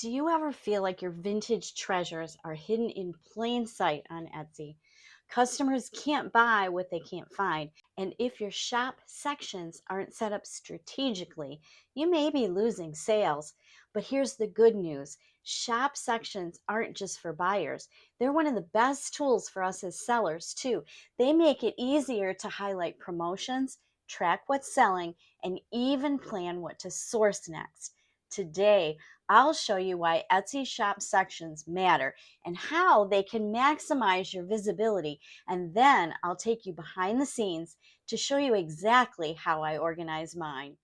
Do you ever feel like your vintage treasures are hidden in plain sight on Etsy? Customers can't buy what they can't find. And if your shop sections aren't set up strategically, you may be losing sales. But here's the good news: shop sections aren't just for buyers, they're one of the best tools for us as sellers, too. They make it easier to highlight promotions, track what's selling, and even plan what to source next. Today, I'll show you why Etsy shop sections matter and how they can maximize your visibility. And then I'll take you behind the scenes to show you exactly how I organize mine.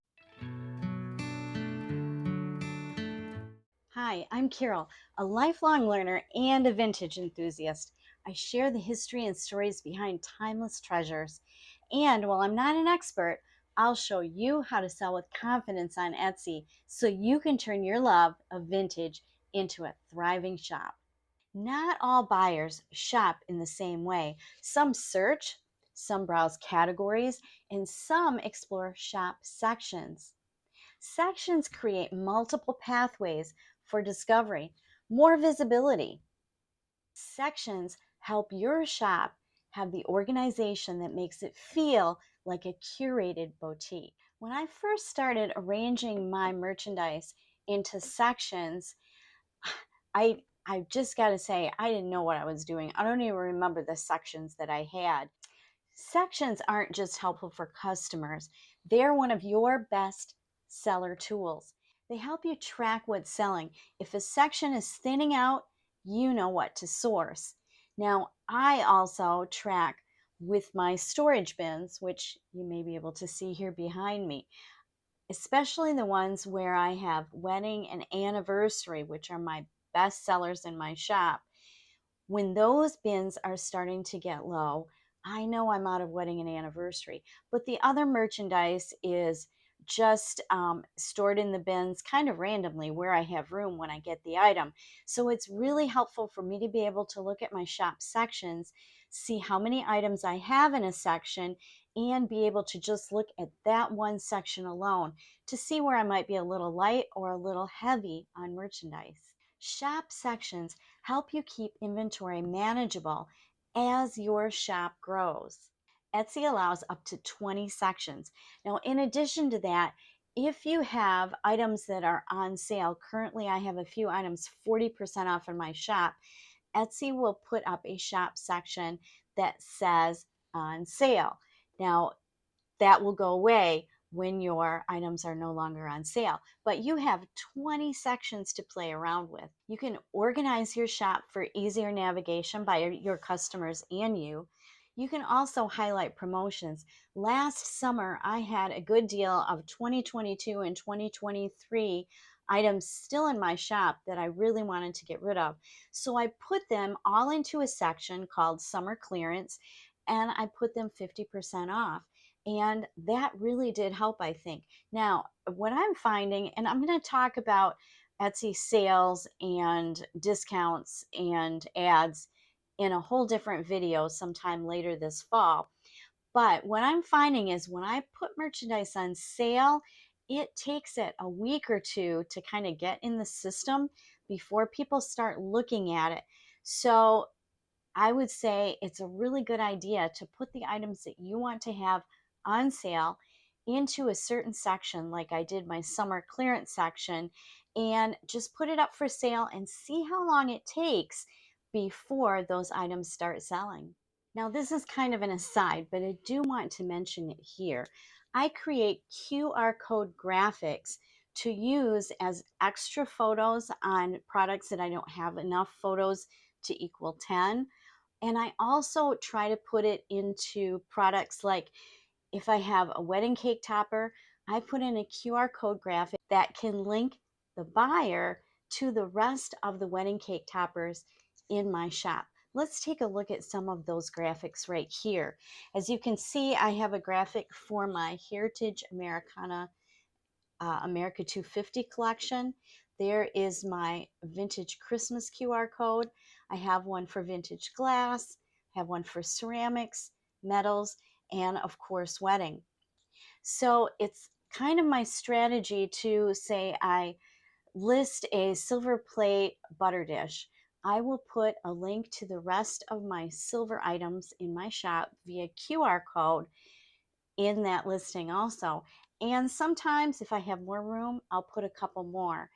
Hi, I'm Carol, a lifelong learner and a vintage enthusiast. I share the history and stories behind timeless treasures. And while I'm not an expert, I'll show you how to sell with confidence on Etsy so you can turn your love of vintage into a thriving shop. Not all buyers shop in the same way. Some search, some browse categories, and some explore shop sections. Sections create multiple pathways for discovery, more visibility. Sections help your shop have the organization that makes it feel like a curated boutique. When I first started arranging my merchandise into sections, I just got to say, I didn't know what I was doing. I don't even remember the sections that I had. Sections aren't just helpful for customers, they're one of your best seller tools. They help you track what's selling. If a section is thinning out, you know what to source. Now, I also track with my storage bins, which you may be able to see here behind me, especially the ones where I have wedding and anniversary, which are my best sellers in my shop. When those bins are starting to get low, I know I'm out of wedding and anniversary, but the other merchandise is just stored in the bins kind of randomly where I have room when I get the item. So it's really helpful for me to be able to look at my shop sections, see how many items I have in a section, and be able to just look at that one section alone to see where I might be a little light or a little heavy on merchandise. Shop sections help you keep inventory manageable as your shop grows. Etsy allows up to 20 sections. Now, in addition to that, if you have items that are on sale, currently I have a few items 40% off in my shop, Etsy will put up a shop section that says on sale. Now, that will go away when your items are no longer on sale. But you have 20 sections to play around with. You can organize your shop for easier navigation by your customers and you. You can also highlight promotions. Last summer, I had a good deal of 2022 and 2023 items still in my shop that I really wanted to get rid of. So I put them all into a section called Summer Clearance, and I put them 50% off. And that really did help, I think. Now, what I'm finding, and I'm going to talk about Etsy sales and discounts and ads in a whole different video sometime later this fall. But what I'm finding is when I put merchandise on sale, it takes it a week or two to kind of get in the system before people start looking at it. So I would say it's a really good idea to put the items that you want to have on sale into a certain section, like I did my summer clearance section, and just put it up for sale and see how long it takes before those items start selling. Now, this is kind of an aside, but I do want to mention it here. I create QR code graphics to use as extra photos on products that I don't have enough photos to equal 10. And I also try to put it into products like if I have a wedding cake topper, I put in a QR code graphic that can link the buyer to the rest of the wedding cake toppers in my shop. Let's take a look at some of those graphics right here. As you can see, I have a graphic for my Heritage Americana America 250 collection. There is my vintage Christmas QR code. I have one for vintage glass, I have one for ceramics, metals, and of course, wedding. So it's kind of my strategy to say I list a silver plate butter dish, I will put a link to the rest of my silver items in my shop via QR code in that listing also. And sometimes, if I have more room, I'll put a couple more.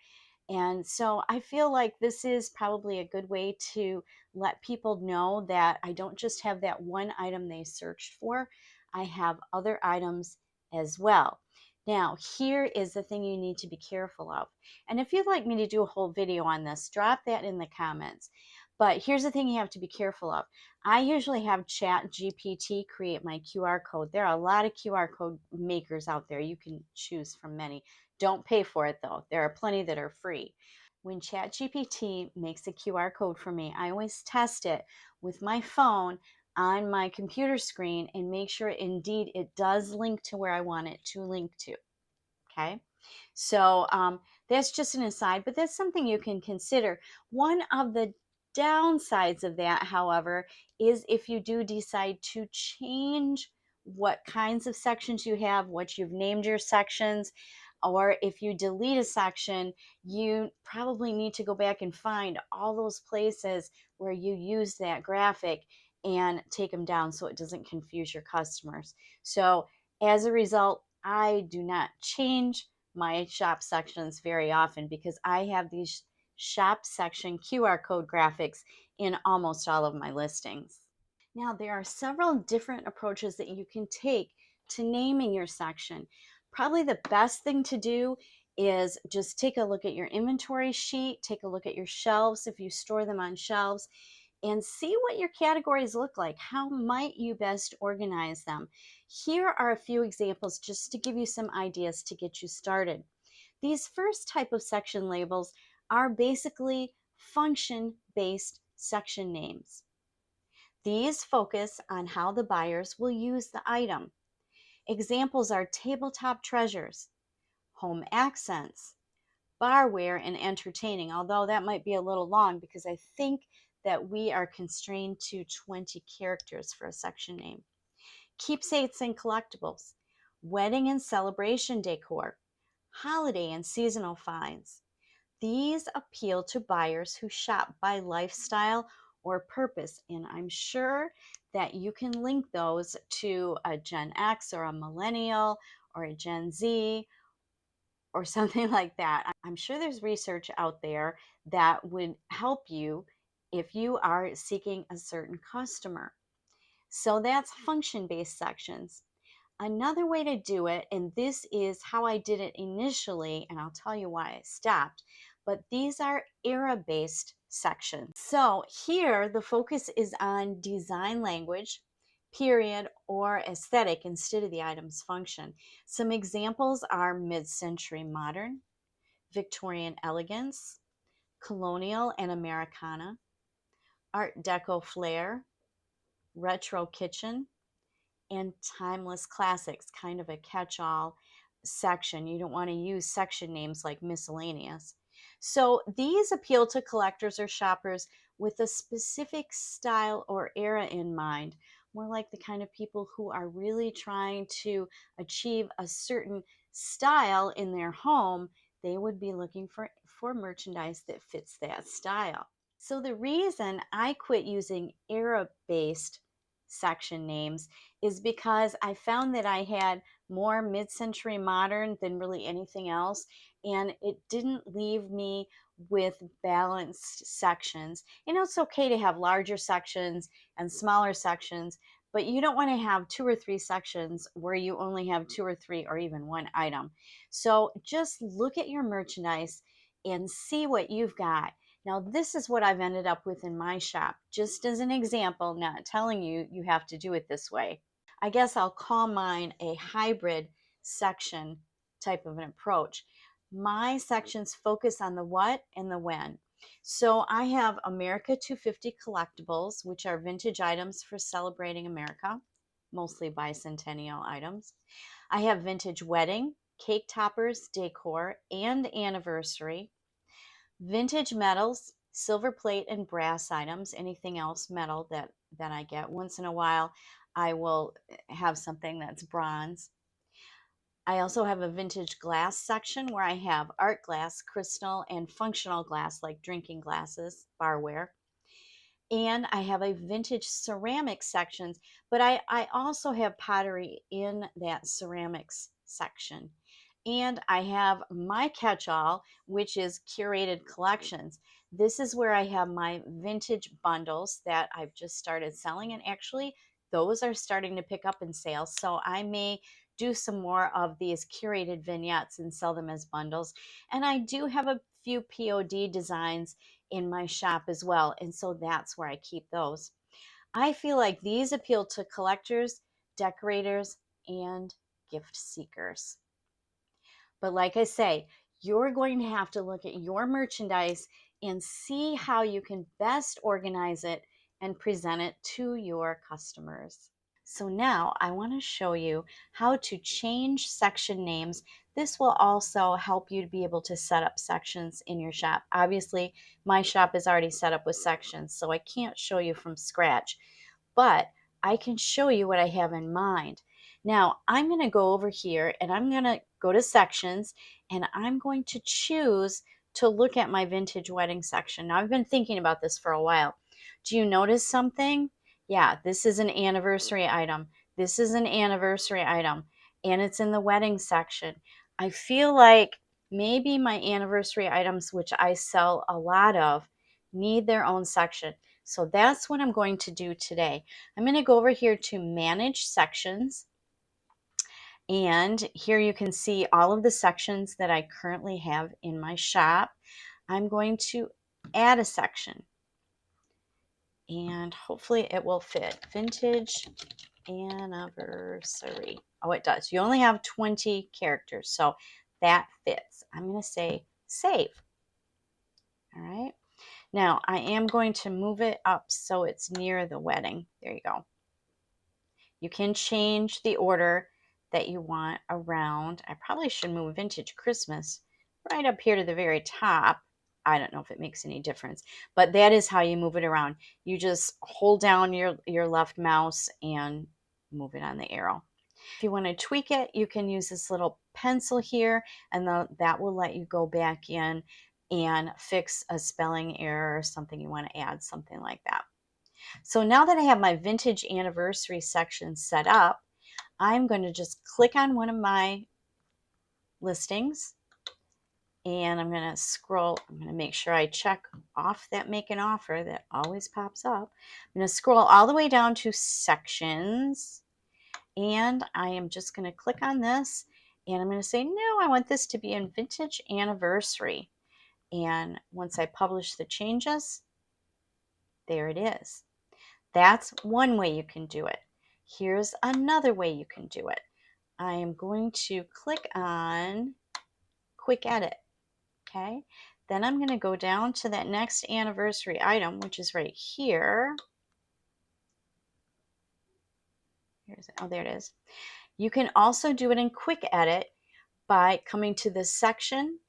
And so I feel like this is probably a good way to let people know that I don't just have that one item they searched for, I have other items as well. Now, here is the thing you need to be careful of. And if you'd like me to do a whole video on this, drop that in the comments. But here's the thing you have to be careful of. I usually have Chat GPT create my QR code. There are a lot of QR code makers out there. You can choose from many. Don't pay for it though. There are plenty that are free. When ChatGPT makes a QR code for me, I always test it with my phone on my computer screen and make sure indeed it does link to where I want it to link to. Okay. So that's just an aside, but that's something you can consider. One of the downsides of that, however, is if you do decide to change what kinds of sections you have, what you've named your sections, or if you delete a section, you probably need to go back and find all those places where you use that graphic and take them down so it doesn't confuse your customers. So as a result, I do not change my shop sections very often because I have these shop section QR code graphics in almost all of my listings. Now, there are several different approaches that you can take to naming your section. Probably the best thing to do is just take a look at your inventory sheet, take a look at your shelves if you store them on shelves, and see what your categories look like. How might you best organize them? Here are a few examples just to give you some ideas to get you started. These first type of section labels are basically function-based section names. These focus on how the buyers will use the item. Examples are tabletop treasures, home accents, barware, and entertaining, although that might be a little long because I think that we are constrained to 20 characters for a section name. Keepsakes and collectibles, wedding and celebration decor, holiday and seasonal finds. These appeal to buyers who shop by lifestyle or purpose, and I'm sure that you can link those to a Gen X or a millennial or a Gen Z or something like that. I'm sure there's research out there that would help you if you are seeking a certain customer. So that's function-based sections. Another way to do it, and this is how I did it initially, and I'll tell you why I stopped, but these are era-based sections. So here the focus is on design language, period, or aesthetic instead of the item's function. Some examples are mid-century modern, Victorian elegance, colonial and Americana, Art Deco flair, retro kitchen, and timeless classics, kind of a catch-all section. You don't want to use section names like miscellaneous. So these appeal to collectors or shoppers with a specific style or era in mind, more like the kind of people who are really trying to achieve a certain style in their home. They would be looking for merchandise that fits that style. So the reason I quit using era-based section names is because I found that I had more mid-century modern than really anything else, and it didn't leave me with balanced sections. You know, it's okay to have larger sections and smaller sections, but you don't want to have two or three sections where you only have two or three or even one item. So just look at your merchandise and see what you've got. Now, this is what I've ended up with in my shop, just as an example, not telling you you have to do it this way. I guess I'll call mine a hybrid section type of an approach. My sections focus on the what and the when. So I have America 250 collectibles, which are vintage items for celebrating America, mostly bicentennial items. I have vintage wedding, cake toppers, decor, and anniversary. Vintage metals, silver plate and brass items, anything else metal that I get. Once in a while, I will have something that's bronze. I also have a vintage glass section where I have art glass, crystal, and functional glass like drinking glasses, barware. And I have a vintage ceramic sections, but I also have pottery in that ceramics section. And I have my catch-all, which is curated collections. This is where I have my vintage bundles that I've just started selling. And actually, those are starting to pick up in sales. So I may do some more of these curated vignettes and sell them as bundles. And I do have a few POD designs in my shop as well. And so that's where I keep those. I feel like these appeal to collectors, decorators, and gift seekers. But like I say, you're going to have to look at your merchandise and see how you can best organize it and present it to your customers. So now I want to show you how to change section names. This will also help you to be able to set up sections in your shop. Obviously, my shop is already set up with sections, so I can't show you from scratch, but I can show you what I have in mind. Now, I'm going to go over here and I'm going to go to sections and I'm going to choose to look at my vintage wedding section. Now, I've been thinking about this for a while. Do you notice something? Yeah, this is an anniversary item. This is an anniversary item, and it's in the wedding section. I feel like maybe my anniversary items, which I sell a lot of, need their own section. So that's what I'm going to do today. I'm going to go over here to manage sections. And here you can see all of the sections that I currently have in my shop. I'm going to add a section and hopefully it will fit. Vintage anniversary. Oh, it does. You only have 20 characters, so that fits. I'm going to say save. All right. Now I am going to move it up so it's near the wedding. There you go. You can change the order that you want around. I probably should move Vintage Christmas right up here to the very top. I don't know if it makes any difference, but that is how you move it around. You just hold down your left mouse and move it on the arrow. If you want to tweak it, you can use this little pencil here, and that will let you go back in and fix a spelling error or something you want to add, something like that. So now that I have my vintage anniversary section set up, I'm going to just click on one of my listings and I'm going to scroll. I'm going to make sure I check off that make an offer that always pops up. I'm going to scroll all the way down to sections and I am just going to click on this and I'm going to say, no, I want this to be in vintage anniversary. And once I publish the changes, there it is. That's one way you can do it. Here's another way you can do it. I am going to click on Quick Edit, okay? Then I'm going to go down to that next anniversary item, which is right here. Oh, there it is. You can also do it in Quick Edit by coming to this section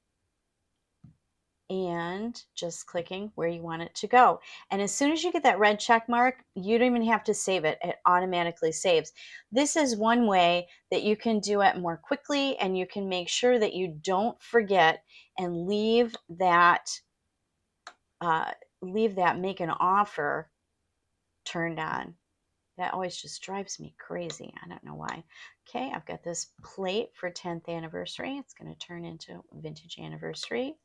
and just clicking where you want it to go. And as soon as you get that red check mark, you don't even have to save it. It automatically saves. This is one way that you can do it more quickly and you can make sure that you don't forget and leave that make an offer turned on. That always just drives me crazy. I don't know why. Okay, I've got this plate for 10th anniversary. It's going to turn into vintage anniversary.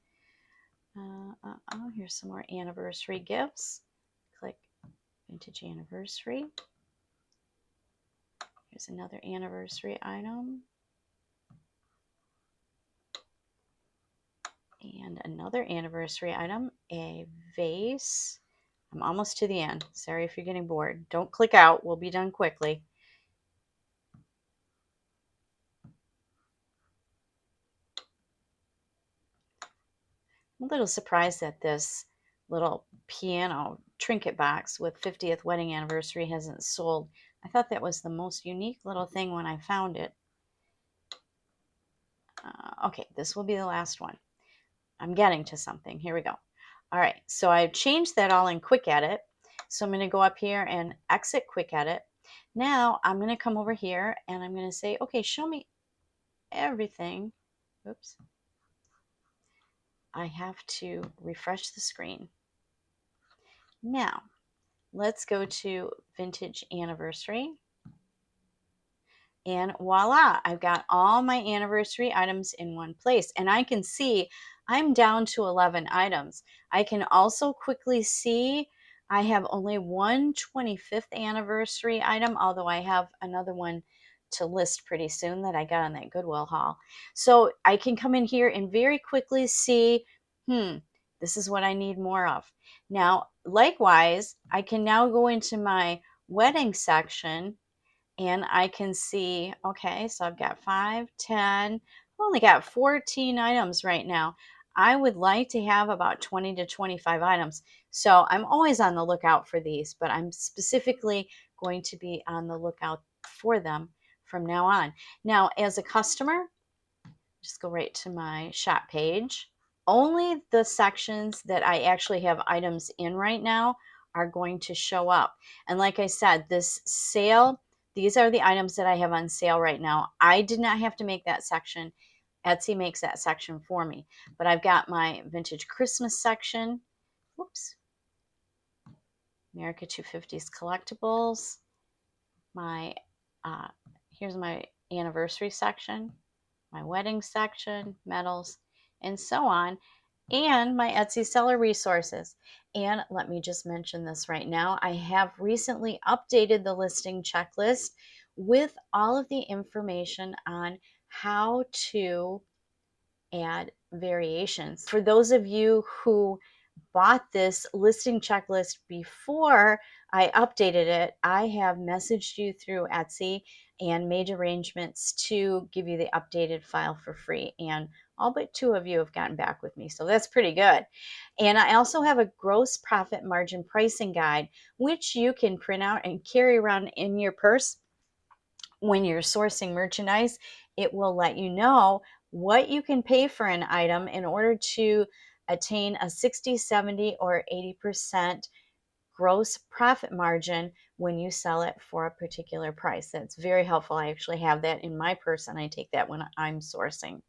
Here's some more anniversary gifts. Click vintage anniversary. Here's another anniversary item. And another anniversary item, a vase. I'm almost to the end. Sorry if you're getting bored. Don't click out. We'll be done quickly. I'm a little surprised that this little piano trinket box with 50th wedding anniversary hasn't sold. I thought that was the most unique little thing when I found it. Okay, this will be the last one. I'm getting to something. Here we go. All right, so I've changed that all in Quick Edit. So I'm going to go up here and exit Quick Edit. Now I'm going to come over here and I'm going to say, okay, show me. everything. Oops. I have to refresh the screen. Now, let's go to Vintage Anniversary. And voila, I've got all my anniversary items in one place. And I can see I'm down to 11 items. I can also quickly see I have only one 25th anniversary item, although I have another one to list pretty soon that I got on that Goodwill haul. So I can come in here and very quickly see, this is what I need more of. Now, likewise, I can now go into my wedding section and I can see, okay, so I've got 5, 10, I've only got 14 items right now. I would like to have about 20 to 25 items. So I'm always on the lookout for these, but I'm specifically going to be on the lookout for them from now on. Now, as a customer, just go right to my shop page. Only the sections that I actually have items in right now are going to show up. And like I said, this sale, these are the items that I have on sale right now. I did not have to make that section. Etsy makes that section for me. But I've got my vintage Christmas section. Whoops. America 250s collectibles. My here's my anniversary section, my wedding section, medals, and so on, and my Etsy seller resources. And let me just mention this right now. I have recently updated the listing checklist with all of the information on how to add variations. For those of you who bought this listing checklist before I updated it, I have messaged you through Etsy and made arrangements to give you the updated file for free. And all but 2 of you have gotten back with me. So that's pretty good. And I also have a gross profit margin pricing guide, which you can print out and carry around in your purse when you're sourcing merchandise. It will let you know what you can pay for an item in order to attain a 60, 70, or 80% gross profit margin when you sell it for a particular price. That's very helpful. I actually have that in my purse and I take that when I'm sourcing.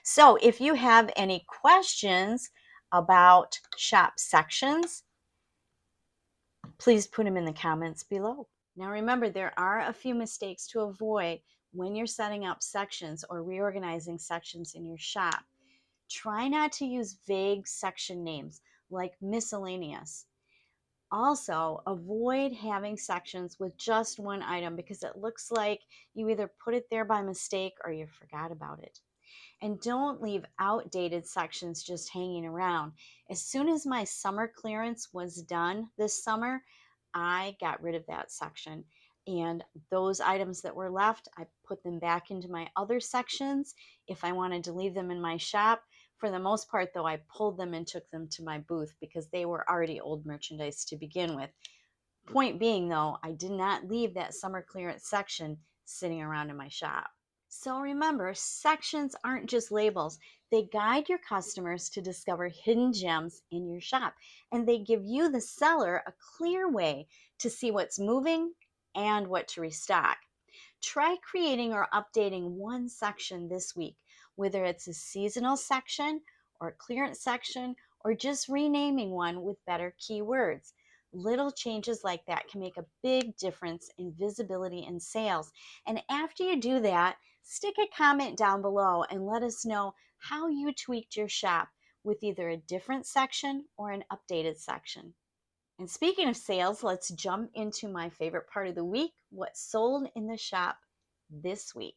So if you have any questions about shop sections, please put them in the comments below. Now remember, there are a few mistakes to avoid when you're setting up sections or reorganizing sections in your shop. Try not to use vague section names like miscellaneous. Also, avoid having sections with just one item because it looks like you either put it there by mistake or you forgot about it. And don't leave outdated sections just hanging around. As soon as my summer clearance was done this summer, I got rid of that section. And those items that were left, I put them back into my other sections if I wanted to leave them in my shop. For the most part, though, I pulled them and took them to my booth because they were already old merchandise to begin with. Point being, though, I did not leave that summer clearance section sitting around in my shop. So remember, sections aren't just labels. They guide your customers to discover hidden gems in your shop, and they give you, the seller, a clear way to see what's moving and what to restock. Try creating or updating one section this week, whether it's a seasonal section or a clearance section or just renaming one with better keywords. Little changes like that can make a big difference in visibility and sales. And after you do that, stick a comment down below and let us know how you tweaked your shop with either a different section or an updated section. And speaking of sales, let's jump into my favorite part of the week, what sold in the shop this week.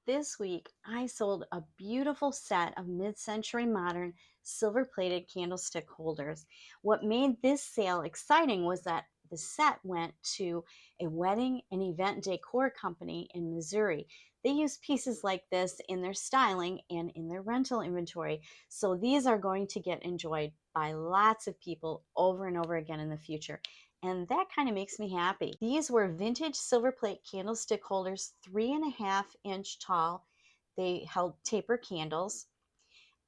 This week, I sold a beautiful set of mid-century modern silver-plated candlestick holders. What made this sale exciting was that the set went to a wedding and event decor company in Missouri. They use pieces like this in their styling and in their rental inventory. So these are going to get enjoyed by lots of people over and over again in the future. And that kind of makes me happy. These were vintage silver plate candlestick holders, 3.5-inch tall. They held taper candles.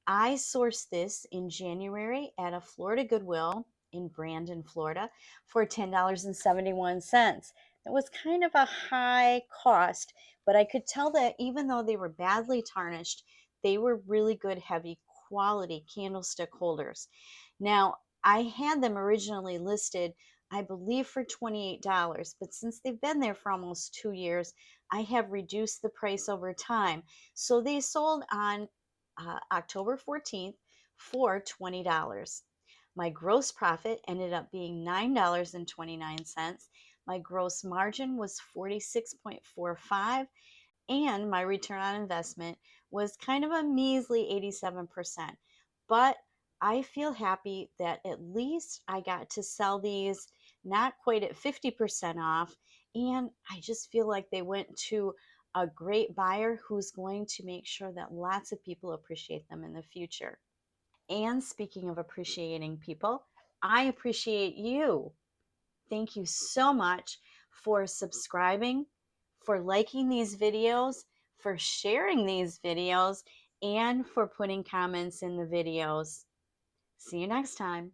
I sourced this in January at a Florida Goodwill in Brandon, Florida for $10.71. It was kind of a high cost, but I could tell that even though they were badly tarnished, they were really good, heavy quality candlestick holders. Now, I had them originally listed, I believe, for $28, but since they've been there for almost 2 years, I have reduced the price over time. So they sold on October 14th for $20. My gross profit ended up being $9.29. My gross margin was 46.45, and my return on investment was kind of a measly 87%. But I feel happy that at least I got to sell these not quite at 50% off, and I just feel like they went to a great buyer who's going to make sure that lots of people appreciate them in the future. And speaking of appreciating people, I appreciate you. Thank you so much for subscribing, for liking these videos, for sharing these videos, and for putting comments in the videos. See you next time.